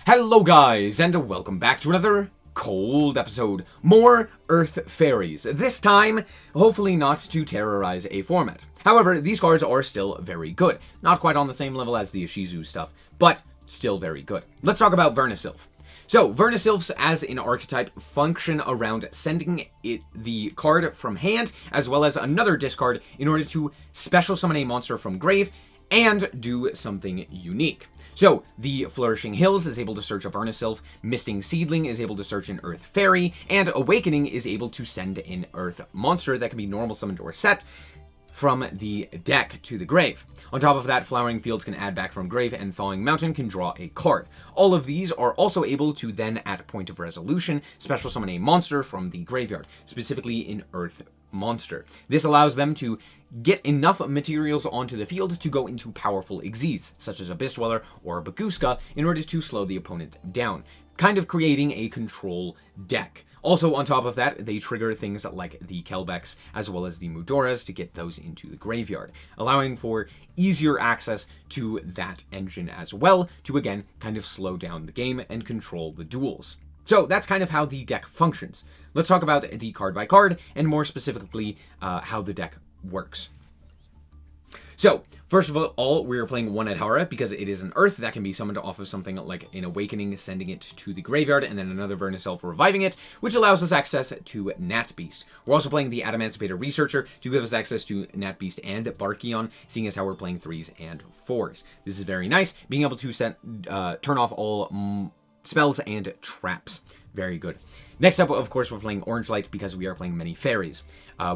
Hello guys, and welcome back to another cold episode. More Earth Fairies. This time, hopefully not to terrorize a format. However, these cards are still very good. Not quite on the same level as the Ishizu stuff, but still very good. Let's talk about Vernusylph. So, Vernusylphs as an archetype function around sending the card from hand, as well as another discard, in order to special summon a monster from grave, and do something unique. So, the Flourishing Hills is able to search a Vernusylph, Misting Seedling is able to search an Earth Fairy, and Awakening is able to send an Earth monster that can be normal summoned or set from the deck to the grave. On top of that, Flowering Fields can add back from grave, and Thawing Mountain can draw a card. All of these are also able to then, at Point of Resolution, special summon a monster from the graveyard, specifically an Earth monster. This allows them to get enough materials onto the field to go into powerful Xyz, such as Abyss Dweller or Baguska, in order to slow the opponent down, kind of creating a control deck. Also, on top of that, they trigger things like the Kelbecks as well as the Mudoras to get those into the graveyard, allowing for easier access to that engine as well to, again, kind of slow down the game and control the duels. So that's kind of how the deck functions. Let's talk about the card by card, and more specifically, how the deck works. So, first of all, we're playing one Adhara because it is an Earth that can be summoned off of something like an Awakening, sending it to the graveyard, and then another Vernusylph reviving it, which allows us access to Nat Beast. We're also playing the Adamancipator Researcher to give us access to Nat Beast and Barkion, seeing as how we're playing 3s and 4s. This is very nice, being able to turn off all spells and traps. Very good. Next up, of course, we're playing Orange Light because we are playing many fairies.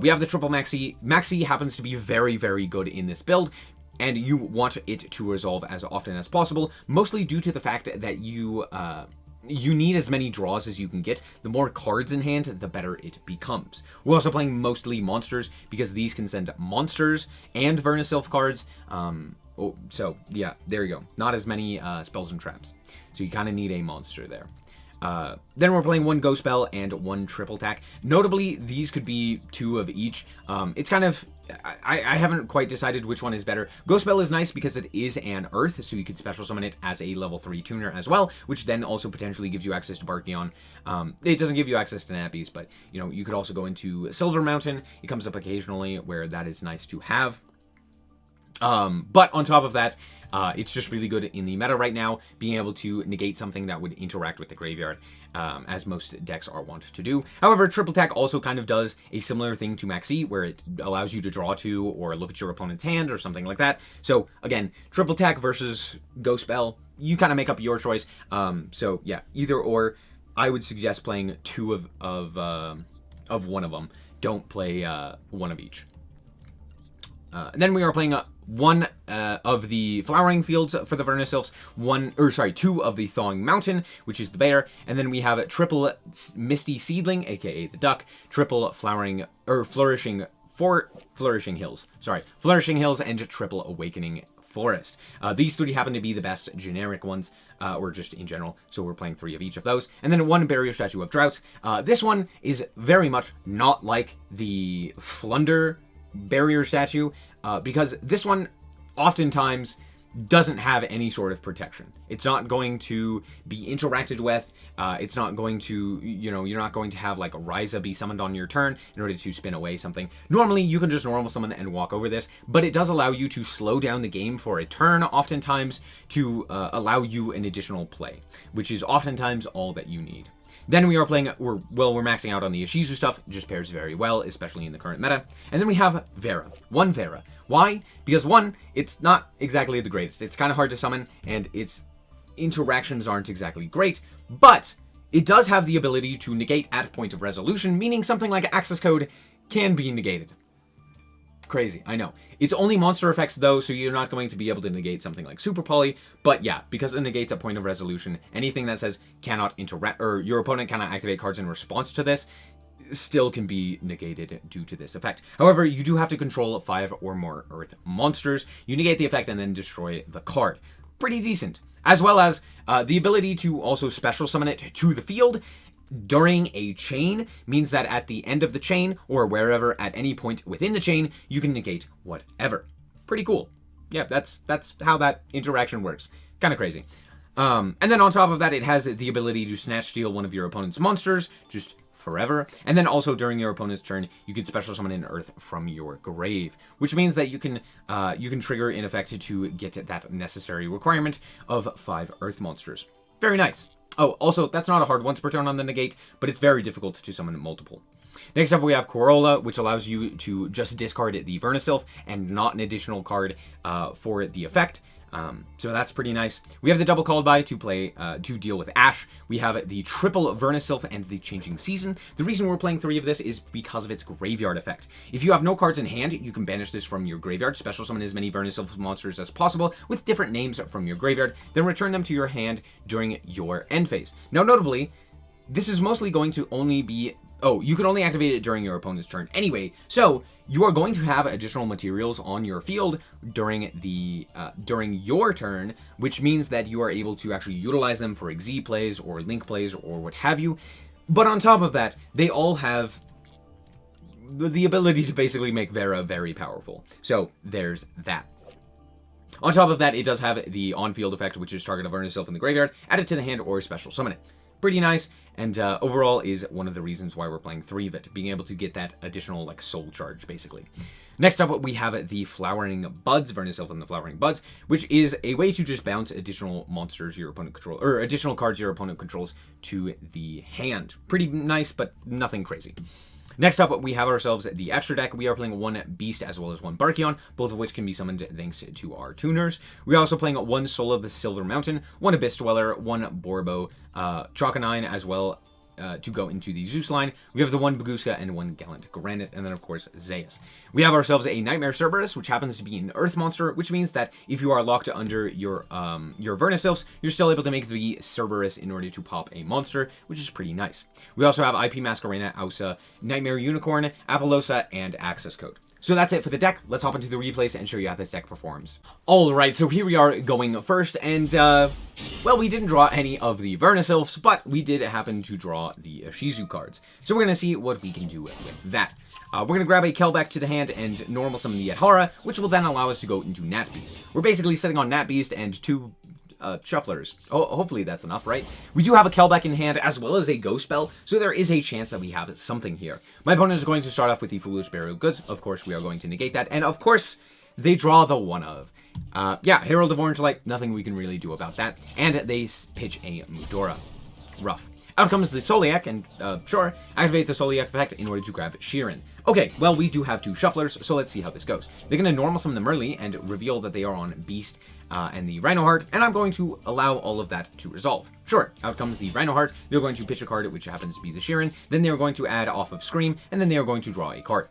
We have the triple Maxi. Maxi happens to be very, very good in this build, and you want it to resolve as often as possible, mostly due to the fact that you need as many draws as you can get. The more cards in hand, the better it becomes. We're also playing mostly monsters because these can send monsters and Vernusylph cards. So yeah, there you go. Not as many spells and traps. So you kind of need a monster there. Then we're playing one Ghost Spell and one Triple Attack. Notably, these could be 2 of each. It's kind of... I haven't quite decided which one is better. Ghost Spell is nice because it is an Earth, so you could special summon it as a level 3 tuner as well, which then also potentially gives you access to Barkion. It doesn't give you access to Nat Beast, but you could also go into Silver Mountain. It comes up occasionally where that is nice to have. But on top of that, it's just really good in the meta right now, being able to negate something that would interact with the graveyard, as most decks are wont to do. However, Triple Attack also kind of does a similar thing to Maxi, where it allows you to draw 2 or look at your opponent's hand or something like that. So again, Triple Attack versus Ghost Spell, you kind of make up your choice. So yeah, either or. I would suggest playing 2 of one of them. Don't play one of each. Then we are playing one of the Flowering Fields for the Vernusylphs, 2 of the Thawing Mountain, which is the bear, and then we have a triple Misty Seedling, aka the duck, triple Flourishing Hills, Flourishing Hills, and triple Awakening Forest. These 3 happen to be the best generic ones, or just in general, so we're playing 3 of each of those. And then one Barrier Statue of Droughts. This one is very much not like the Flunder Barrier Statue, because this one oftentimes doesn't have any sort of protection. It's not going to be interacted with. It's not going to, you're not going to have like a Ryza be summoned on your turn in order to spin away something. Normally, you can just normal summon and walk over this, but it does allow you to slow down the game for a turn, oftentimes, to allow you an additional play, which is oftentimes all that you need. Then we are playing, we're maxing out on the Ishizu stuff. It just pairs very well, especially in the current meta. And then we have Vera. One Vera. Why? Because one, it's not exactly the greatest. It's kind of hard to summon, and its interactions aren't exactly great, but it does have the ability to negate at Point of Resolution, meaning something like Access Code can be negated. Crazy, I know. It's only monster effects though, so you're not going to be able to negate something like Super Poly, but yeah, because it negates at Point of Resolution, anything that says cannot interact, or your opponent cannot activate cards in response to this, still can be negated due to this effect. However, you do have to control 5 or more Earth monsters. You negate the effect and then destroy the card. Pretty decent. As well as the ability to also special summon it to the field during a chain means that at the end of the chain, or wherever at any point within the chain, you can negate whatever. Pretty cool. Yeah, that's how that interaction works. Kind of crazy. And then on top of that, it has the ability to snatch steal one of your opponent's monsters, just forever. And then also during your opponent's turn, you can special summon an earth from your grave, which means that you can trigger in effect to get that necessary requirement of 5 earth monsters. Very nice. Oh, also, that's not a hard once per turn on the negate, but it's very difficult to summon multiple. Next up, we have Corolla, which allows you to just discard the Vernusylph and not an additional card for the effect. So that's pretty nice. We have the double called by to deal with Ash. We have the triple Vernusylph and the Changing Season. The reason we're playing 3 of this is because of its graveyard effect. If you have no cards in hand, you can banish this from your graveyard, special summon as many Vernusylph monsters as possible with different names from your graveyard, then return them to your hand during your end phase. Now, notably, this is mostly going to only be... Oh, you can only activate it during your opponent's turn anyway, so you are going to have additional materials on your field during your turn, which means that you are able to actually utilize them for Xyz plays or Link plays or what have you. But on top of that, they all have the ability to basically make Vera very powerful. So there's that. On top of that, it does have the on-field effect, which is target a Vernusylph in the graveyard, add it to the hand, or special summon it. Pretty nice, and overall is one of the reasons why we're playing 3 of it, being able to get that additional like soul charge, basically. Next up, we have the Flowering Buds, Vernusylph and the Flowering Buds, which is a way to just bounce additional monsters your opponent controls, or additional cards your opponent controls to the hand. Pretty nice, but nothing crazy. Next up, we have ourselves the extra deck. We are playing 1 Beast as well as 1 Barkion, both of which can be summoned thanks to our tuners. We are also playing 1 Soul of the Silver Mountain, 1 Abyss Dweller, 1 Borbo, Chalkanine as well to go into the Zeus line. We have the 1 Baguska and 1 Gallant Granite, and then of course Zeus. We have ourselves a Nightmare Cerberus, which happens to be an Earth monster, which means that if you are locked under your Vernusylphs, you're still able to make the Cerberus in order to pop a monster, which is pretty nice. We also have IP Masquerena, Ausa, Nightmare Unicorn, Apollosa, and Access Code. So that's it for the deck. Let's hop into the replays and show you how this deck performs. Alright, so here we are going first, and, well, we didn't draw any of the Vernusylphs, but we did happen to draw the Ishizu cards. So we're going to see what we can do with that. We're going to grab a Kelbeck to the hand and normal summon the Yadhara, which will then allow us to go into Nat Beast. We're basically sitting on Nat Beast and 2 shufflers. Oh, hopefully that's enough, right? We do have a Kelbeck in hand as well as a Ghost Spell, so there is a chance that we have something here. My opponent is going to start off with the Foolish Burial Goods. Of course, we are going to negate that, and of course, they draw the one of. Yeah, Herald of Orange Light, nothing we can really do about that, and they pitch a Mudora. Rough. Out comes the SnowiKs, and sure, activate the SnowiKs effect in order to grab Sheeran. Okay, well, we do have 2 shufflers, so let's see how this goes. They're going to normal summon the Merly and reveal that they are on Beast and the Rhinoheart, and I'm going to allow all of that to resolve. Sure, out comes the Rhinoheart. They're going to pitch a card, which happens to be the Sheeran. Then they're going to add off of Scream, and then they are going to draw a card.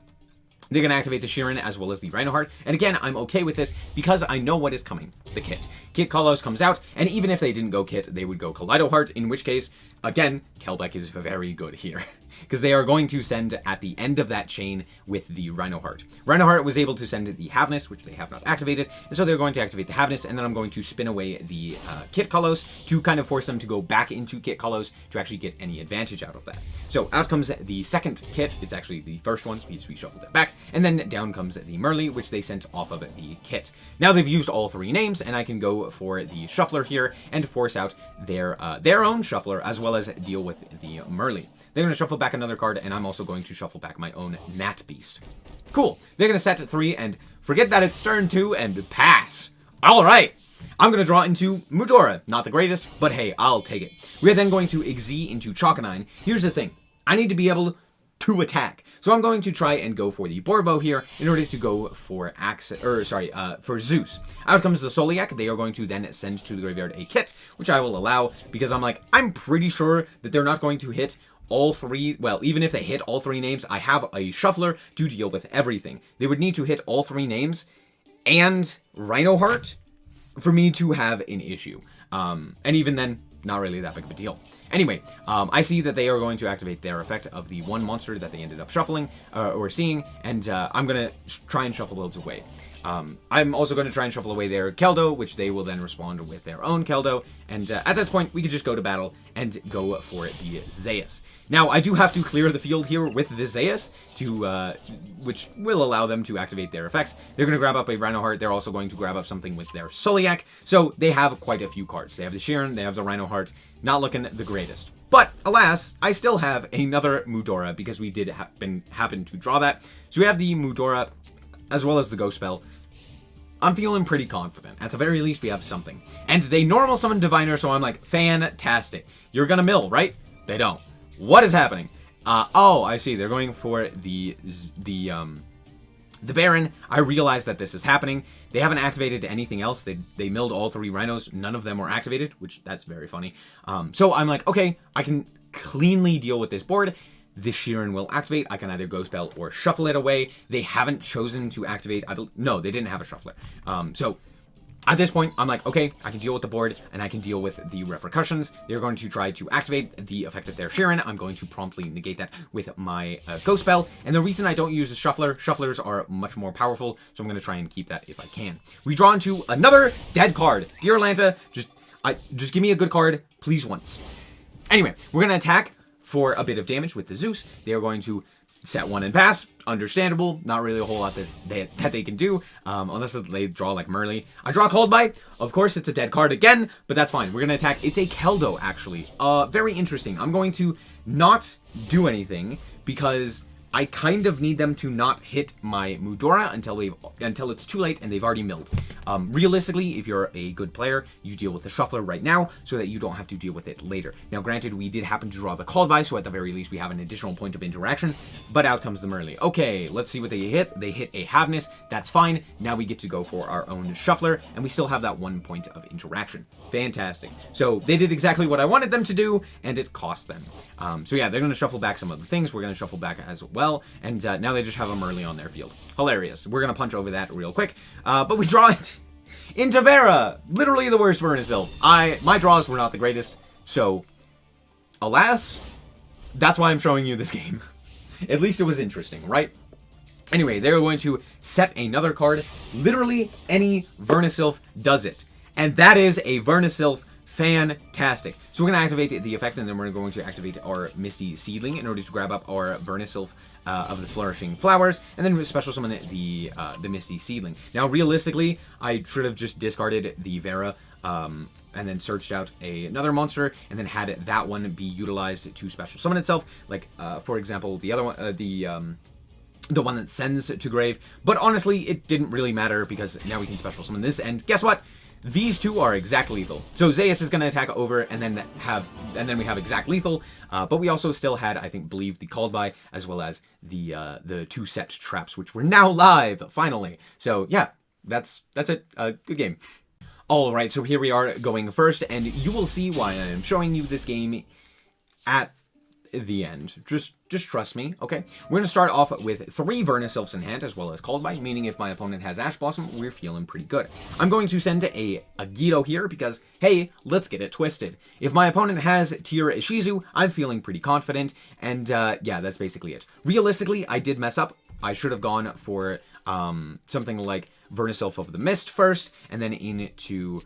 They're going to activate the Sheeran as well as the Rhinoheart, and again, I'm okay with this because I know what is coming. The Kit. Kit Kalos comes out, and even if they didn't go Kit, they would go Kaleido Heart, in which case, again, Kelbeck is very good here. Because they are going to send at the end of that chain with the Rhinoheart. Rhinoheart was able to send the Havness, which they have not activated, and so they're going to activate the Havness, and then I'm going to spin away the Kit Kalos to kind of force them to go back into Kit Kalos to actually get any advantage out of that. So out comes the second Kit. It's actually the first one because we shuffled it back, and then down comes the Merly, which they sent off of the Kit. Now they've used all 3 names, and I can go for the Shuffler here and force out their own Shuffler as well as deal with the Merly. They're going to shuffle back another card, and I'm also going to shuffle back my own Nat Beast. Cool. They're going to set to 3 and forget that it's turn 2 and pass. All right. I'm going to draw into Mudora. Not the greatest, but hey, I'll take it. We are then going to Xyz into Chalkanine. Here's the thing. I need to be able to attack. So I'm going to try and go for the Borbo here in order to go for for Zeus. Out comes the SnowiKs. They are going to then send to the graveyard a Kit, which I will allow because I'm pretty sure that they're not going to hit all 3, well, even if they hit all 3 names, I have a Shuffler to deal with everything. They would need to hit all 3 names and Rhinoheart for me to have an issue. And even then, not really that big of a deal. Anyway, I see that they are going to activate their effect of the 1 monster that they ended up shuffling, or seeing, and I'm going to try and shuffle those away. I'm also going to try and shuffle away their Keldo, which they will then respond with their own Keldo. And at this point, we could just go to battle and go for the Zeus. Now, I do have to clear the field here with the Zeus, which will allow them to activate their effects. They're going to grab up a Rhino Heart. They're also going to grab up something with their Soliak. So they have quite a few cards. They have the Sheeran, they have the Rhino Heart. Not looking the greatest. But, alas, I still have another Mudora because we did happen to draw that. So we have the Mudora as well as the Ghost Spell. I'm feeling pretty confident. At the very least, we have something. And they normal summon Diviner, so I'm like, fantastic. You're gonna mill, right? They don't. What is happening? Oh, I see. They're going for the Baron. I realize that this is happening. They haven't activated anything else. They milled all 3 Rhinos. None of them were activated, which that's very funny. So I'm like, okay, I can cleanly deal with this board. This Sheeran will activate. I can either Ghost Spell or shuffle it away. They haven't chosen to activate. No, they didn't have a shuffler. So at this point, I'm like, okay, I can deal with the board and I can deal with the repercussions. They're going to try to activate the effect of their Sheeran. I'm going to promptly negate that with my Ghost Spell. And the reason I don't use the shufflers are much more powerful, so I'm going to try and keep that if I can. We draw into another dead card. Dear Lanta, just give me a good card, please, once. Anyway, we're going to attack for a bit of damage with the Zeus. They are going to set 1 and pass. Understandable. Not really a whole lot that they can do, unless they draw like Merly. I draw Cold By. Of course, it's a dead card again, but that's fine. We're going to attack. It's a Keldo, actually. Very interesting. I'm going to not do anything because I kind of need them to not hit my Mudora until it's too late and they've already milled. Realistically, if you're a good player, you deal with the Shuffler right now so that you don't have to deal with it later. Now, granted, we did happen to draw the Called By, so at the very least, we have an additional point of interaction, but out comes the Merly. Okay, let's see what they hit. They hit a Havness. That's fine. Now we get to go for our own Shuffler, and we still have that 1 point of interaction. Fantastic. So they did exactly what I wanted them to do, and it cost them. So yeah, they're going to shuffle back some of the things. We're going to shuffle back as well, and now they just have a Merly on their field. Hilarious. We're going to punch over that real quick, but we draw it into Vera. Literally the worst Vernusylph. My draws were not the greatest, so alas, that's why I'm showing you this game. At least it was interesting, right? Anyway, they're going to set another card. Literally any Vernusylph does it, and that is a Vernusylph. Fantastic. So we're going to activate the effect, and then we're going to activate our Misty Seedling in order to grab up our Vernusylph of the Flourishing Flowers, and then special summon the Misty Seedling. Now, realistically, I should have just discarded the Vera, and then searched out another monster, and then had that one be utilized to special summon itself. Like, for example, the other one, the one that sends to grave. But honestly, it didn't really matter because now we can special summon this, and guess what? These two are exact lethal. So Zeus is going to attack over, and then we have exact lethal. But we also still had, I believe the Called By, as well as the 2 set traps, which were now live finally. So yeah, that's it. Good game. All right, so here we are going first, and you will see why I am showing you this game at the end. Just trust me, okay? We're going to start off with 3 Vernusylphs in hand, as well as Called By, meaning if my opponent has Ash Blossom, we're feeling pretty good. I'm going to send a Guido here because, hey, let's get it twisted. If my opponent has Tier Ishizu, I'm feeling pretty confident, and yeah, that's basically it. Realistically, I did mess up. I should have gone for something like Vernusylph of the Mist first, and then into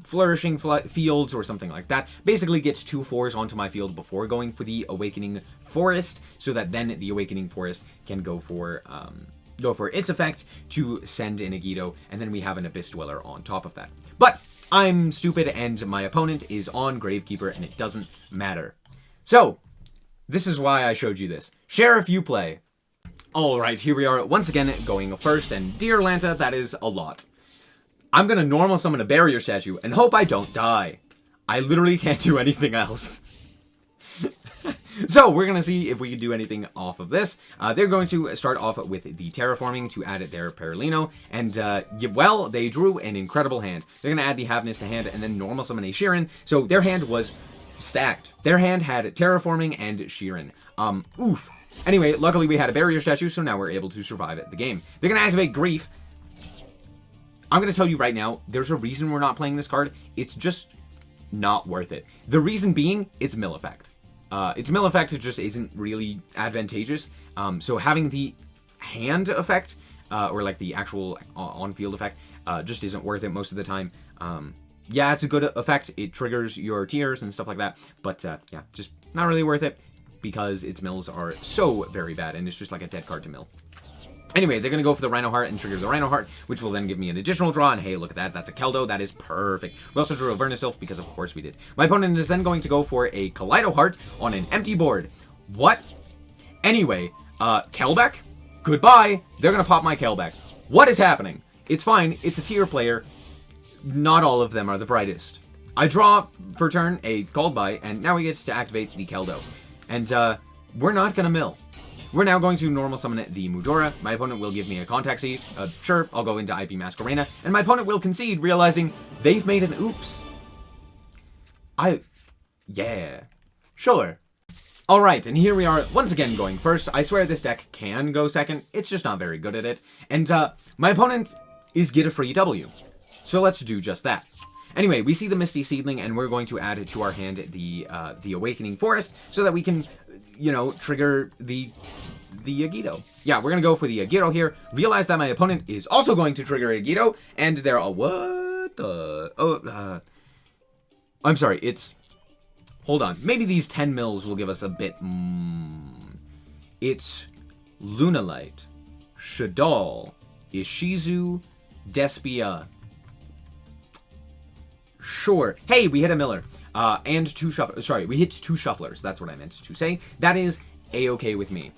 Flourishing Fields or something like that. Basically gets 2 4s onto my field before going for the Awakening Forest, so that then the Awakening Forest can go for its effect to send in a Guido, and then we have an Abyss Dweller on top of that. But I'm stupid and my opponent is on Gravekeeper, and it doesn't matter. So this is why I showed you this. Share if you play. Alright, here we are once again going first, and dear Lanta, that is a lot. I'm going to normal summon a barrier statue and hope I don't die. I literally can't do anything else. So we're going to see if we can do anything off of this. They're going to start off with the Terraforming to add their Perlino. And, well, they drew an incredible hand. They're going to add the Havness to hand and then normal summon a Sheeran. So their hand was stacked. Their hand had Terraforming and Sheeran. Oof. Anyway, luckily we had a barrier statue, so now we're able to survive the game. They're going to activate Grief. I'm going to tell you right now, there's a reason we're not playing this card. It's just not worth it. The reason being, it's mill effect. Its mill effect just isn't really advantageous. So having the hand effect or like the actual on-field effect, just isn't worth it most of the time. Yeah, it's a good effect. It triggers your tears and stuff like that. But yeah, just not really worth it because its mills are so very bad, and it's just like a dead card to mill. Anyway, they're going to go for the Rhino Heart and trigger the Rhino Heart, which will then give me an additional draw. And hey, look at that. That's a Keldo. That is perfect. We also drew a Vernusylph because, of course, we did. My opponent is then going to go for a Kaleido Heart on an empty board. What? Anyway, Kelbeck? Goodbye. They're going to pop my Kelbeck. What is happening? It's fine. It's a tier player. Not all of them are the brightest. I draw for turn a Called By, and now we get to activate the Keldo. And we're not going to mill. We're now going to normal summon the Mudora. My opponent will give me a Contact Seed. Sure, I'll go into IP Masquerena. And my opponent will concede, realizing they've made an oops. Yeah. Sure. Alright, and here we are once again going first. I swear this deck can go second. It's just not very good at it. And my opponent is get a free W. So let's do just that. Anyway, we see the Misty Seedling, and we're going to add to our hand the Awakening Forest so that we can, you know, trigger the Agito. Yeah, we're going to go for the Agito here. Realize that my opponent is also going to trigger Agito, and they're what the... Oh, I'm sorry, it's... Hold on. Maybe these 10 mils will give us a bit... It's Lunalight, Shadal, Ishizu, Despia... Sure. Hey, we hit a Miller. And two shufflers. Sorry, we hit two shufflers. That's what I meant to say. That is a-okay with me.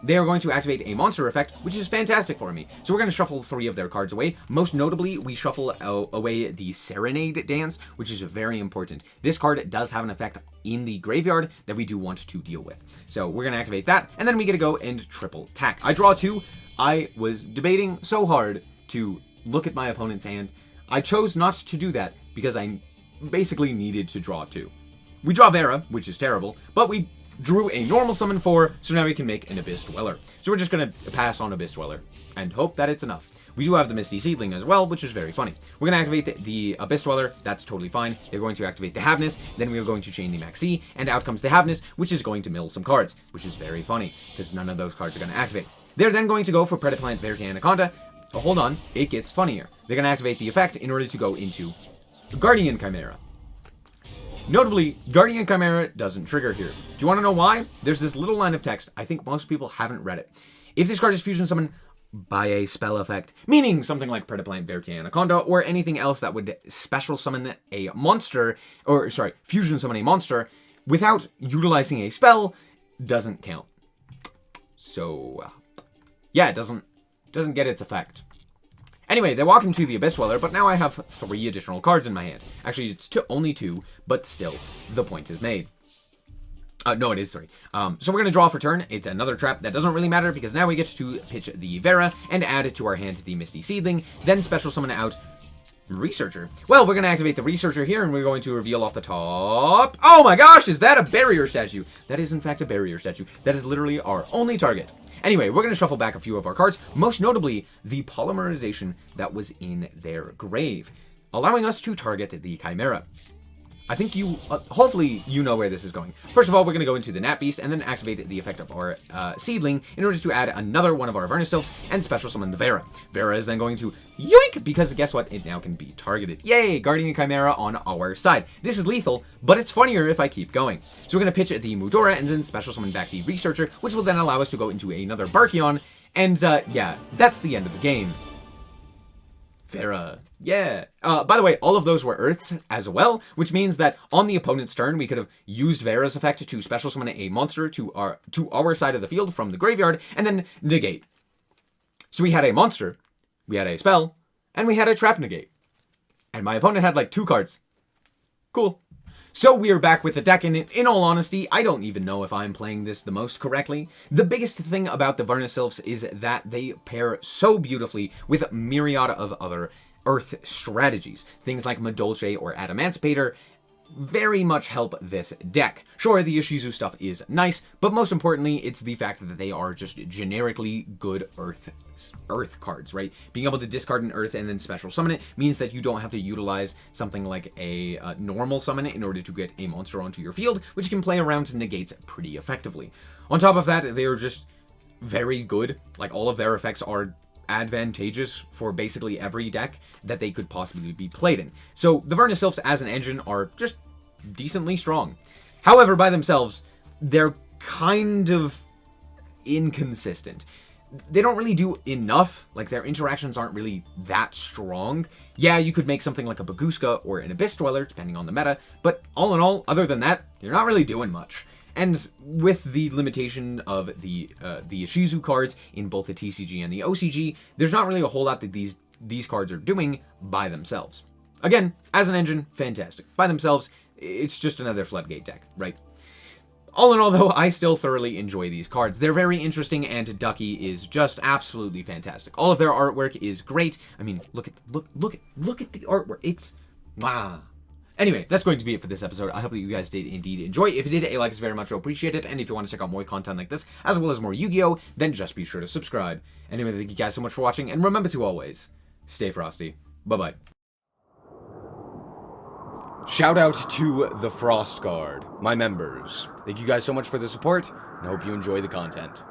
They are going to activate a monster effect, which is fantastic for me. So we're going to shuffle 3 of their cards away. Most notably, we shuffle away the Serenade Dance, which is very important. This card does have an effect in the graveyard that we do want to deal with. So we're going to activate that, and then we get to go and triple tack. I draw 2. I was debating so hard to look at my opponent's hand. I chose not to do that because I basically needed to draw 2. We draw Vera, which is terrible, but we drew a normal summon 4, so now we can make an Abyss Dweller. So we're just going to pass on Abyss Dweller and hope that it's enough. We do have the Misty Seedling as well, which is very funny. We're going to activate the Abyss Dweller. That's totally fine. They're going to activate the Havness. Then we are going to chain the Maxi, and out comes the Havness, which is going to mill some cards, which is very funny, because none of those cards are going to activate. They're then going to go for Predaplant Verti Anaconda. Oh, hold on. It gets funnier. They're going to activate the effect in order to go into Guardian Chimera. Notably, Guardian Chimera doesn't trigger here. Do you want to know why? There's this little line of text. I think most people haven't read it. If this card is fusion summoned by a spell effect, meaning something like Predaplant Verti Anaconda or anything else that would special summon a monster, or sorry, fusion summon a monster without utilizing a spell, doesn't count. So, yeah, it doesn't get its effect. Anyway, they walk into the Abyss Dweller, but now I have 3 additional cards in my hand. Actually, it's only 2, but still, the point is made. No, it is 3. So we're going to draw for turn. It's another trap. That doesn't really matter because now we get to pitch the Vera and add it to our hand the Misty Seedling, then special summon out Researcher. Well, we're going to activate the Researcher here, and we're going to reveal off the top... Oh my gosh, is that a barrier statue? That is, in fact, a barrier statue. That is literally our only target. Anyway, we're going to shuffle back a few of our cards, most notably the polymerization that was in their grave, allowing us to target the Chimera. I think you, hopefully you know where this is going. First of all, we're going to go into the Gnat Beast and then activate the effect of our Seedling in order to add another one of our Vernusylphs and special summon the Vera. Vera is then going to yoink, because guess what? It now can be targeted. Yay! Guardian Chimera on our side. This is lethal, but it's funnier if I keep going. So we're going to pitch the Mudora and then special summon back the Researcher, which will then allow us to go into another Barkion. And yeah, that's the end of the game. Vera. Yeah. By the way, all of those were Earths as well, which means that on the opponent's turn, we could have used Vera's effect to special summon a monster to our side of the field from the graveyard, and then negate. So we had a monster, we had a spell, and we had a trap negate. And my opponent had like 2 cards. Cool. So we are back with the deck, and in all honesty, I don't even know if I'm playing this the most correctly. The biggest thing about the Vernusylphs is that they pair so beautifully with a myriad of other Earth strategies. Things like Madolche or Adamancipator very much help this deck. Sure, the Ishizu stuff is nice, but most importantly, it's the fact that they are just generically good Earth cards, right? Being able to discard an Earth and then special summon it means that you don't have to utilize something like a normal summon in order to get a monster onto your field, which can play around negates pretty effectively. On top of that, they are just very good. Like, all of their effects are advantageous for basically every deck that they could possibly be played in. So the Vernusylphs as an engine are just decently strong. However, by themselves, they're kind of inconsistent. They don't really do enough. Like, their interactions aren't really that strong. Yeah, you could make something like a Baguska or an Abyss Dweller, depending on the meta, but all in all, other than that, you're not really doing much. And with the limitation of the Ishizu cards in both the TCG and the OCG, there's not really a whole lot that these cards are doing by themselves. Again, as an engine, fantastic. By themselves, it's just another Floodgate deck, right? All in all, though, I still thoroughly enjoy these cards. They're very interesting, and Ducky is just absolutely fantastic. All of their artwork is great. I mean, look at the artwork. It's wow. Anyway, that's going to be it for this episode. I hope that you guys did indeed enjoy. If you did, a like is very much appreciated. And if you want to check out more content like this, as well as more Yu-Gi-Oh, then just be sure to subscribe. Anyway, thank you guys so much for watching, and remember to always stay frosty. Bye-bye. Shout out to the Frost Guard, my members. Thank you guys so much for the support, and I hope you enjoy the content.